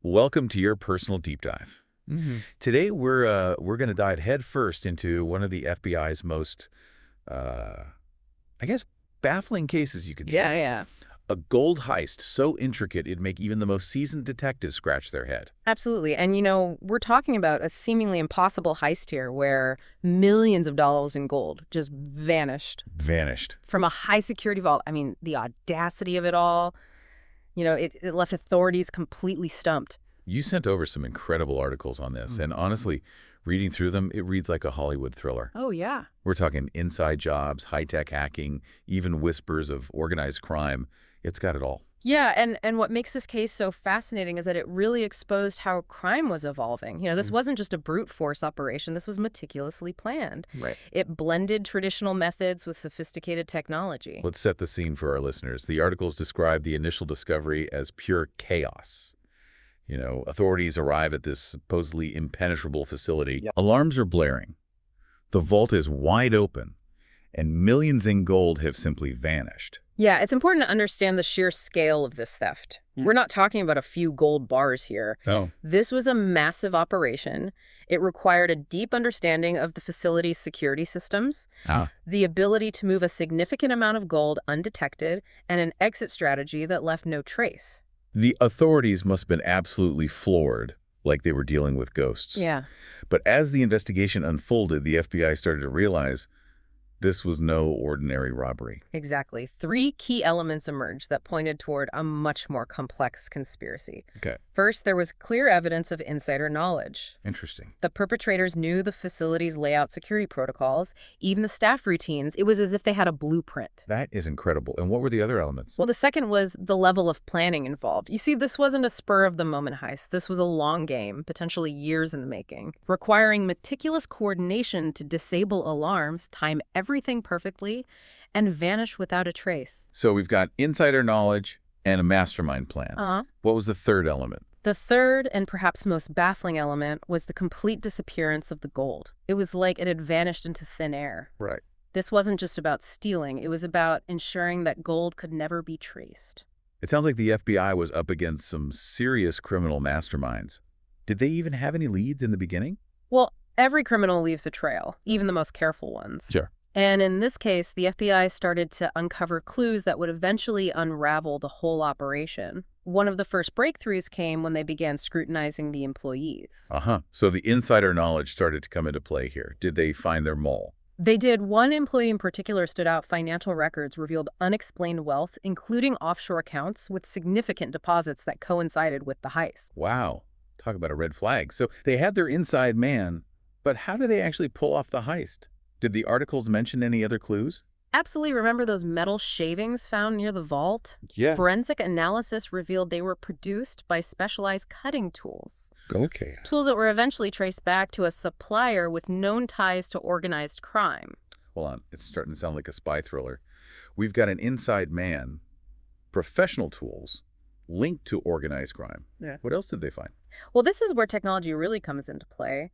Welcome to your personal deep dive. Today we're going to dive headfirst into one of the FBI's most, uh, I guess, baffling cases, you could Yeah, say. yeah. A gold heist so intricate it'd make even the most seasoned detectives scratch their head. Absolutely. And we're talking about a seemingly impossible heist here where millions of dollars in gold just vanished Vanished. from a high security vault. I mean, the audacity of it all, it left authorities completely stumped. You sent over some incredible articles on this, and honestly, reading through them, it reads like a Hollywood thriller. Oh, yeah. We're talking inside jobs, high-tech hacking, even whispers of organized crime. It's got it all. Yeah, and what makes this case so fascinating is that it really exposed how crime was evolving. This wasn't just a brute force operation. This was meticulously planned. Right. It blended traditional methods with sophisticated technology. Let's set the scene for our listeners. The articles describe the initial discovery as pure chaos. Authorities arrive at this supposedly impenetrable facility. Yep. Alarms are blaring. The vault is wide open, and millions in gold have simply vanished. Yeah, it's important to understand the sheer scale of this theft. We're not talking about a few gold bars here. Oh. This was a massive operation. It required a deep understanding of the facility's security systems, the ability to move a significant amount of gold undetected, and an exit strategy that left no trace. The authorities must have been absolutely floored, like they were dealing with ghosts. Yeah. But as the investigation unfolded, the FBI started to realize this was no ordinary robbery. Exactly. Three key elements emerged that pointed toward a much more complex conspiracy. Okay. First, there was clear evidence of insider knowledge. Interesting. The perpetrators knew the facility's layout security protocols, even the staff routines. It was as if they had a blueprint. That is incredible. And what were the other elements? Well, the second was the level of planning involved. You see, this wasn't a spur-of-the-moment heist. This was a long game, potentially years in the making, requiring meticulous coordination to disable alarms, time everything perfectly, and vanish without a trace. So we've got insider knowledge and a mastermind plan. What was the third element? The third and perhaps most baffling element was the complete disappearance of the gold. It was like it had vanished into thin air. Right. This wasn't just about stealing. It was about ensuring that gold could never be traced. It sounds like the FBI was up against some serious criminal masterminds. Did they even have any leads in the beginning? Well, every criminal leaves a trail, even the most careful ones. Sure. And in this case, the FBI started to uncover clues that would eventually unravel the whole operation. One of the first breakthroughs came when they began scrutinizing the employees. So the insider knowledge started to come into play here. Did they find their mole? They did. One employee in particular stood out. Financial records revealed unexplained wealth, including offshore accounts with significant deposits that coincided with the heist. Wow. Talk about a red flag. So they had their inside man, but how did they actually pull off the heist? Did the articles mention any other clues? Absolutely. Remember those metal shavings found near the vault? Yeah. Forensic analysis revealed they were produced by specialized cutting tools. Okay. Tools that were eventually traced back to a supplier with known ties to organized crime. Hold on. It's starting to sound like a spy thriller. We've got an inside man, professional tools, linked to organized crime. Yeah. What else did they find? Well, this is where technology really comes into play.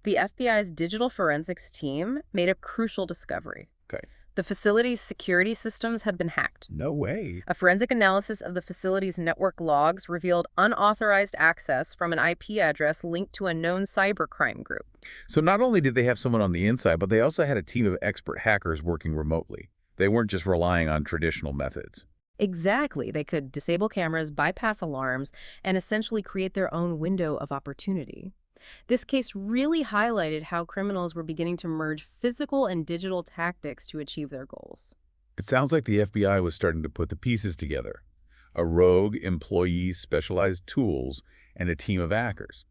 The FBI's digital forensics team made a crucial discovery. Okay. The facility's security systems had been hacked. No way. A forensic analysis of the facility's network logs revealed unauthorized access from an IP address linked to a known cybercrime group. So not only did they have someone on the inside, but they also had a team of expert hackers working remotely. They weren't just relying on traditional methods. Exactly. They could disable cameras, bypass alarms, and essentially create their own window of opportunity. This case really highlighted how criminals were beginning to merge physical and digital tactics to achieve their goals. It sounds like the FBI was starting to put the pieces together. A rogue, employees, specialized tools, and a team of hackers.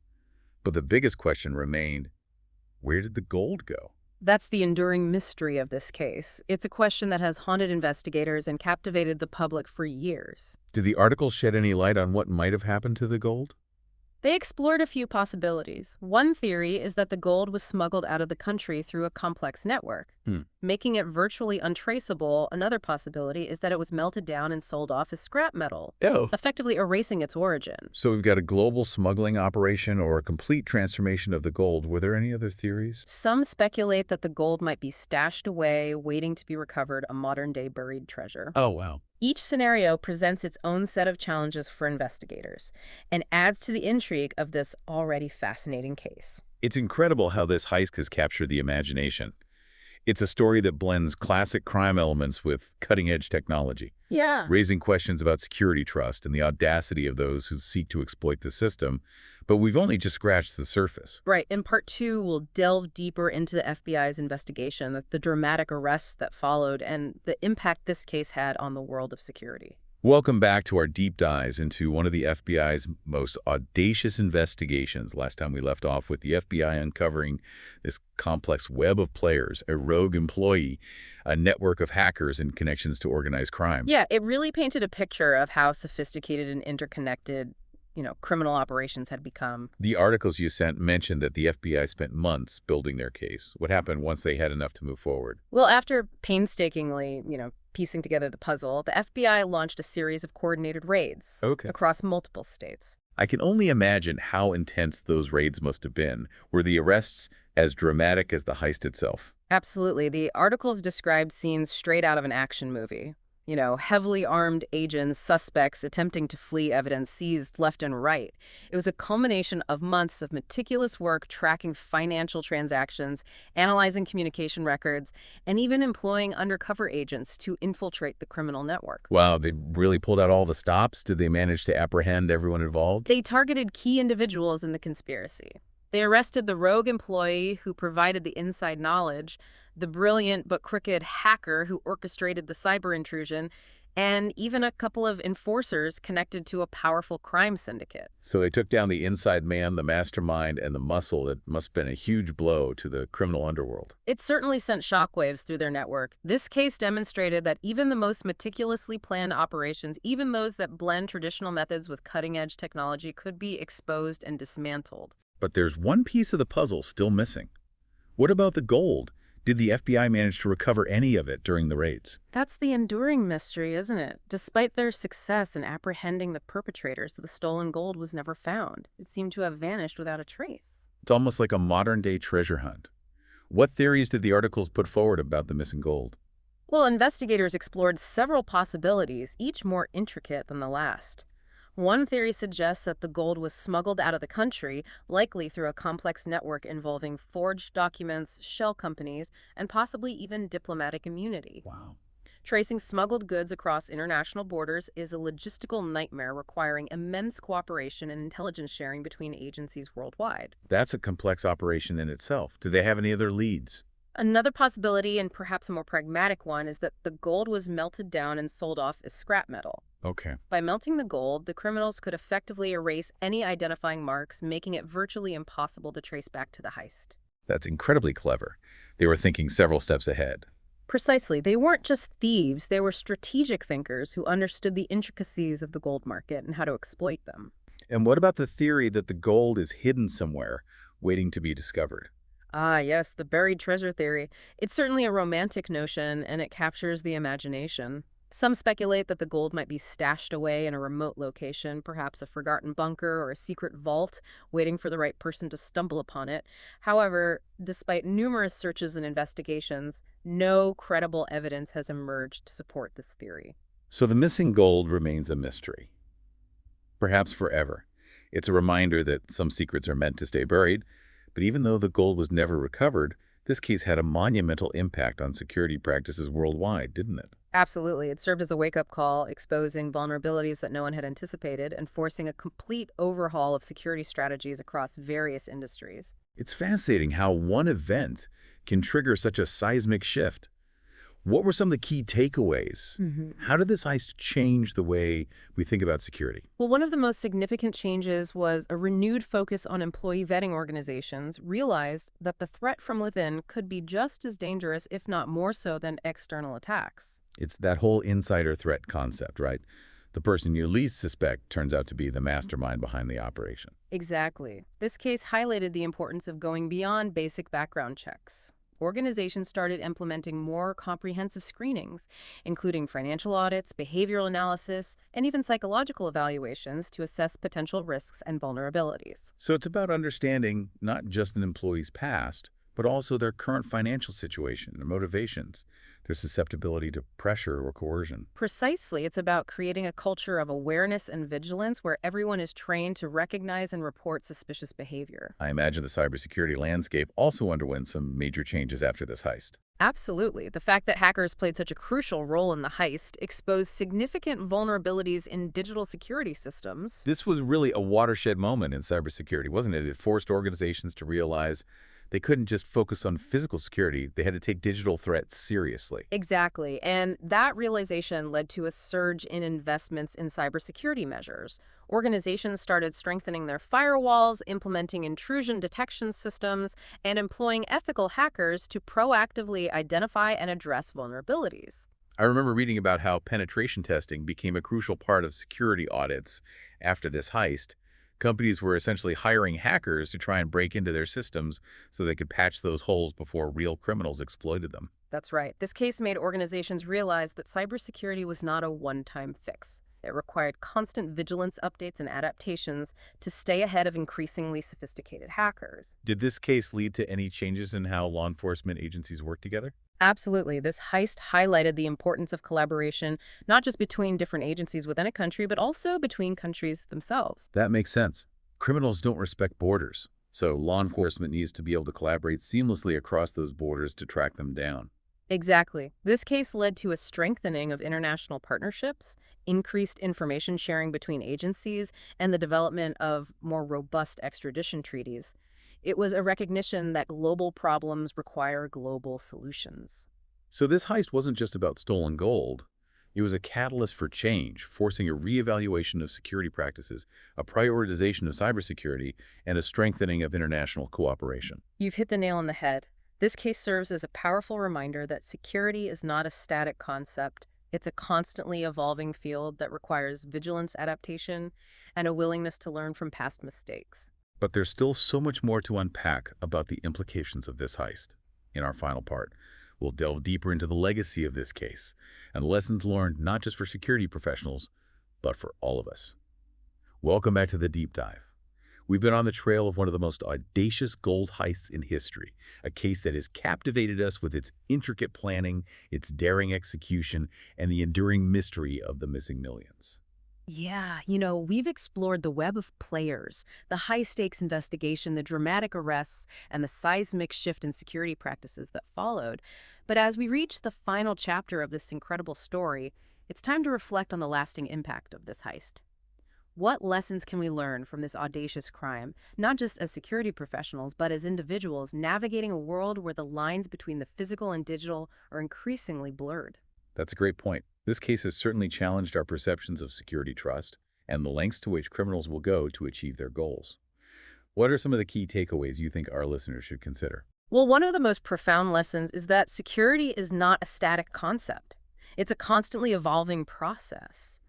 But the biggest question remained, where did the gold go? That's the enduring mystery of this case. It's a question that has haunted investigators and captivated the public for years. Did the article shed any light on what might have happened to the gold? They explored a few possibilities. One theory is that the gold was smuggled out of the country through a complex network, making it virtually untraceable. Another possibility is that it was melted down and sold off as scrap metal, effectively erasing its origin. So we've got a global smuggling operation or a complete transformation of the gold. Were there any other theories? Some speculate that the gold might be stashed away, waiting to be recovered, a modern-day buried treasure. Oh, wow. Each scenario presents its own set of challenges for investigators and adds to the intrigue of this already fascinating case. It's incredible how this heist has captured the imagination. It's a story that blends classic crime elements with cutting-edge technology, Yeah. raising questions about security trust and the audacity of those who seek to exploit the system, but we've only just scratched the surface. Right. In part two, we'll delve deeper into the FBI's investigation, the dramatic arrests that followed, and the impact this case had on the world of security. Welcome back to our deep dives into one of the FBI's most audacious investigations. Last time we left off with the FBI uncovering this complex web of players, a rogue employee, a network of hackers and connections to organized crime. Yeah, it really painted a picture of how sophisticated and interconnected, criminal operations had become. The articles you sent mentioned that the FBI spent months building their case. What happened once they had enough to move forward? Well, after painstakingly, piecing together the puzzle, the FBI launched a series of coordinated raids Okay. across multiple states. I can only imagine how intense those raids must have been. Were the arrests as dramatic as the heist itself? Absolutely. The articles described scenes straight out of an action movie. Heavily armed agents, suspects attempting to flee, evidence seized left and right. It was a culmination of months of meticulous work tracking financial transactions, analyzing communication records, and even employing undercover agents to infiltrate the criminal network. Wow, they really pulled out all the stops? Did they manage to apprehend everyone involved? They targeted key individuals in the conspiracy. They arrested the rogue employee who provided the inside knowledge, the brilliant but crooked hacker who orchestrated the cyber intrusion, and even a couple of enforcers connected to a powerful crime syndicate. So they took down the inside man, the mastermind, and the muscle. That must have been a huge blow to the criminal underworld. It certainly sent shockwaves through their network. This case demonstrated that even the most meticulously planned operations, even those that blend traditional methods with cutting-edge technology, could be exposed and dismantled. But there's one piece of the puzzle still missing. What about the gold? Did the FBI manage to recover any of it during the raids? That's the enduring mystery, isn't it? Despite their success in apprehending the perpetrators, the stolen gold was never found. It seemed to have vanished without a trace. It's almost like a modern-day treasure hunt. What theories did the articles put forward about the missing gold? Well, investigators explored several possibilities, each more intricate than the last. One theory suggests that the gold was smuggled out of the country, likely through a complex network involving forged documents, shell companies, and possibly even diplomatic immunity. Wow. Tracing smuggled goods across international borders is a logistical nightmare requiring immense cooperation and intelligence sharing between agencies worldwide. That's a complex operation in itself. Do they have any other leads? Another possibility, and perhaps a more pragmatic one, is that the gold was melted down and sold off as scrap metal. Okay. By melting the gold, the criminals could effectively erase any identifying marks, making it virtually impossible to trace back to the heist. That's incredibly clever. They were thinking several steps ahead. Precisely. They weren't just thieves, they were strategic thinkers who understood the intricacies of the gold market and how to exploit them. And what about the theory that the gold is hidden somewhere, waiting to be discovered? Ah, yes, the buried treasure theory. It's certainly a romantic notion, and it captures the imagination. Some speculate that the gold might be stashed away in a remote location, perhaps a forgotten bunker or a secret vault, waiting for the right person to stumble upon it. However, despite numerous searches and investigations, no credible evidence has emerged to support this theory. So the missing gold remains a mystery. Perhaps forever. It's a reminder that some secrets are meant to stay buried, but even though the gold was never recovered, this case had a monumental impact on security practices worldwide, didn't it? Absolutely. It served as a wake-up call, exposing vulnerabilities that no one had anticipated and forcing a complete overhaul of security strategies across various industries. It's fascinating how one event can trigger such a seismic shift. What were some of the key takeaways? How did this heist change the way we think about security? Well, one of the most significant changes was a renewed focus on employee vetting organizations realized that the threat from within could be just as dangerous, if not more so, than external attacks. It's that whole insider threat concept, right? The person you least suspect turns out to be the mastermind behind the operation. Exactly. This case highlighted the importance of going beyond basic background checks. Organizations started implementing more comprehensive screenings, including financial audits, behavioral analysis, and even psychological evaluations to assess potential risks and vulnerabilities. So it's about understanding not just an employee's past, but also their current financial situation, their motivations, their susceptibility to pressure or coercion. Precisely, it's about creating a culture of awareness and vigilance where everyone is trained to recognize and report suspicious behavior. I imagine the cybersecurity landscape also underwent some major changes after this heist. Absolutely. The fact that hackers played such a crucial role in the heist exposed significant vulnerabilities in digital security systems. This was really a watershed moment in cybersecurity, wasn't it? It forced organizations to realize they couldn't just focus on physical security. They had to take digital threats seriously. Exactly. And that realization led to a surge in investments in cybersecurity measures. Organizations started strengthening their firewalls, implementing intrusion detection systems, and employing ethical hackers to proactively identify and address vulnerabilities. I remember reading about how penetration testing became a crucial part of security audits after this heist. Companies were essentially hiring hackers to try and break into their systems so they could patch those holes before real criminals exploited them. That's right. This case made organizations realize that cybersecurity was not a one-time fix. It required constant vigilance updates and adaptations to stay ahead of increasingly sophisticated hackers. Did this case lead to any changes in how law enforcement agencies work together? Absolutely. This heist highlighted the importance of collaboration, not just between different agencies within a country, but also between countries themselves. That makes sense. Criminals don't respect borders, so law enforcement needs to be able to collaborate seamlessly across those borders to track them down. Exactly. This case led to a strengthening of international partnerships, increased information sharing between agencies, and the development of more robust extradition treaties. It was a recognition that global problems require global solutions. So this heist wasn't just about stolen gold. It was a catalyst for change, forcing a reevaluation of security practices, a prioritization of cybersecurity, and a strengthening of international cooperation. You've hit the nail on the head. This case serves as a powerful reminder that security is not a static concept. It's a constantly evolving field that requires vigilance, adaptation, and a willingness to learn from past mistakes. But there's still so much more to unpack about the implications of this heist. In our final part, we'll delve deeper into the legacy of this case and lessons learned not just for security professionals, but for all of us. Welcome back to the Deep Dive. We've been on the trail of one of the most audacious gold heists in history, a case that has captivated us with its intricate planning, its daring execution, and the enduring mystery of the missing millions. Yeah, we've explored the web of players, the high-stakes investigation, the dramatic arrests, and the seismic shift in security practices that followed. But as we reach the final chapter of this incredible story, it's time to reflect on the lasting impact of this heist. What lessons can we learn from this audacious crime, not just as security professionals, but as individuals navigating a world where the lines between the physical and digital are increasingly blurred? That's a great point. This case has certainly challenged our perceptions of security trust and the lengths to which criminals will go to achieve their goals. What are some of the key takeaways you think our listeners should consider? Well, one of the most profound lessons is that security is not a static concept. It's a constantly evolving process.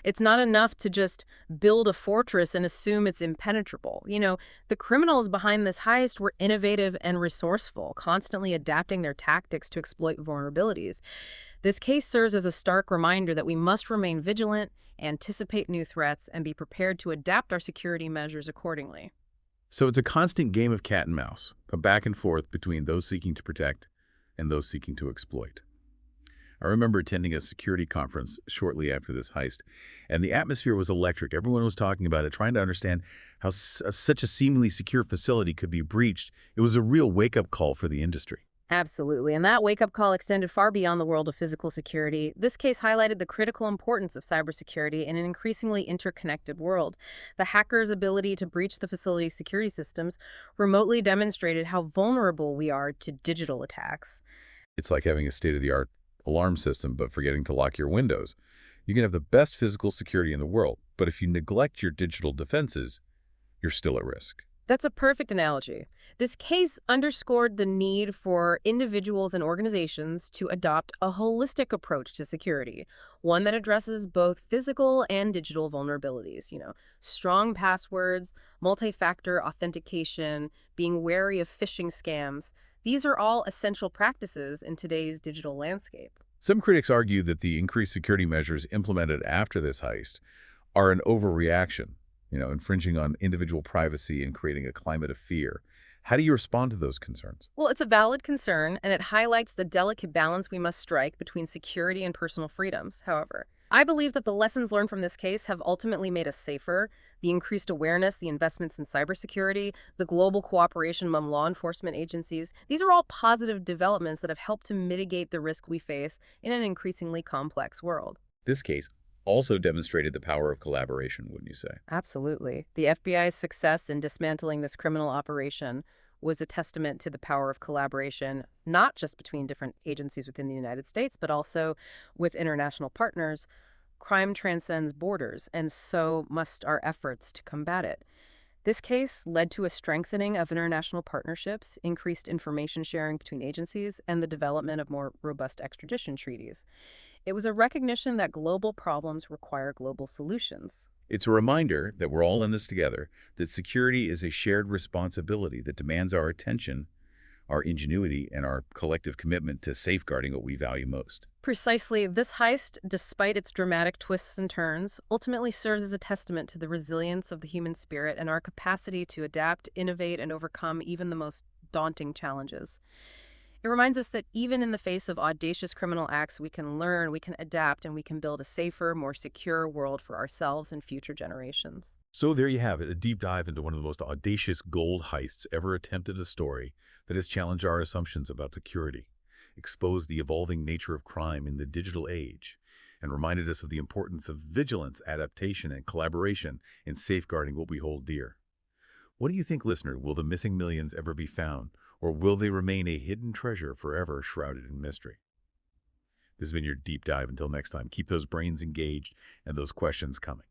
It's not enough to just build a fortress and assume it's impenetrable. The criminals behind this heist were innovative and resourceful, constantly adapting their tactics to exploit vulnerabilities. This case serves as a stark reminder that we must remain vigilant, anticipate new threats, and be prepared to adapt our security measures accordingly. So it's a constant game of cat and mouse, a back and forth between those seeking to protect and those seeking to exploit. I remember attending a security conference shortly after this heist, and the atmosphere was electric. Everyone was talking about it, trying to understand how such a seemingly secure facility could be breached. It was a real wake-up call for the industry. Absolutely, and that wake-up call extended far beyond the world of physical security. This case highlighted the critical importance of cybersecurity in an increasingly interconnected world. The hackers' ability to breach the facility's security systems remotely demonstrated how vulnerable we are to digital attacks. It's like having a state-of-the-art alarm system, but forgetting to lock your windows. You can have the best physical security in the world, but if you neglect your digital defenses, you're still at risk. That's a perfect analogy. This case underscored the need for individuals and organizations to adopt a holistic approach to security, one that addresses both physical and digital vulnerabilities. Strong passwords, multi-factor authentication, being wary of phishing scams. These are all essential practices in today's digital landscape. Some critics argue that the increased security measures implemented after this heist are an overreaction, infringing on individual privacy and creating a climate of fear. How do you respond to those concerns? Well, it's a valid concern, and it highlights the delicate balance we must strike between security and personal freedoms, however. I believe that the lessons learned from this case have ultimately made us safer. The increased awareness, the investments in cybersecurity, the global cooperation among law enforcement agencies, these are all positive developments that have helped to mitigate the risk we face in an increasingly complex world. This case also demonstrated the power of collaboration, wouldn't you say? Absolutely. The FBI's success in dismantling this criminal operation was a testament to the power of collaboration, not just between different agencies within the United States, but also with international partners. Crime transcends borders, and so must our efforts to combat it. This case led to a strengthening of international partnerships, increased information sharing between agencies, and the development of more robust extradition treaties. It was a recognition that global problems require global solutions. It's a reminder that we're all in this together, that security is a shared responsibility that demands our attention, our ingenuity, and our collective commitment to safeguarding what we value most. Precisely, this heist, despite its dramatic twists and turns, ultimately serves as a testament to the resilience of the human spirit and our capacity to adapt, innovate, and overcome even the most daunting challenges. It reminds us that even in the face of audacious criminal acts, we can learn, we can adapt, and we can build a safer, more secure world for ourselves and future generations. So there you have it, a deep dive into one of the most audacious gold heists ever attempted, a story that has challenged our assumptions about security, exposed the evolving nature of crime in the digital age, and reminded us of the importance of vigilance, adaptation, and collaboration in safeguarding what we hold dear. What do you think, listener? Will the missing millions ever be found, or will they remain a hidden treasure forever shrouded in mystery? This has been your deep dive. Until next time, keep those brains engaged and those questions coming.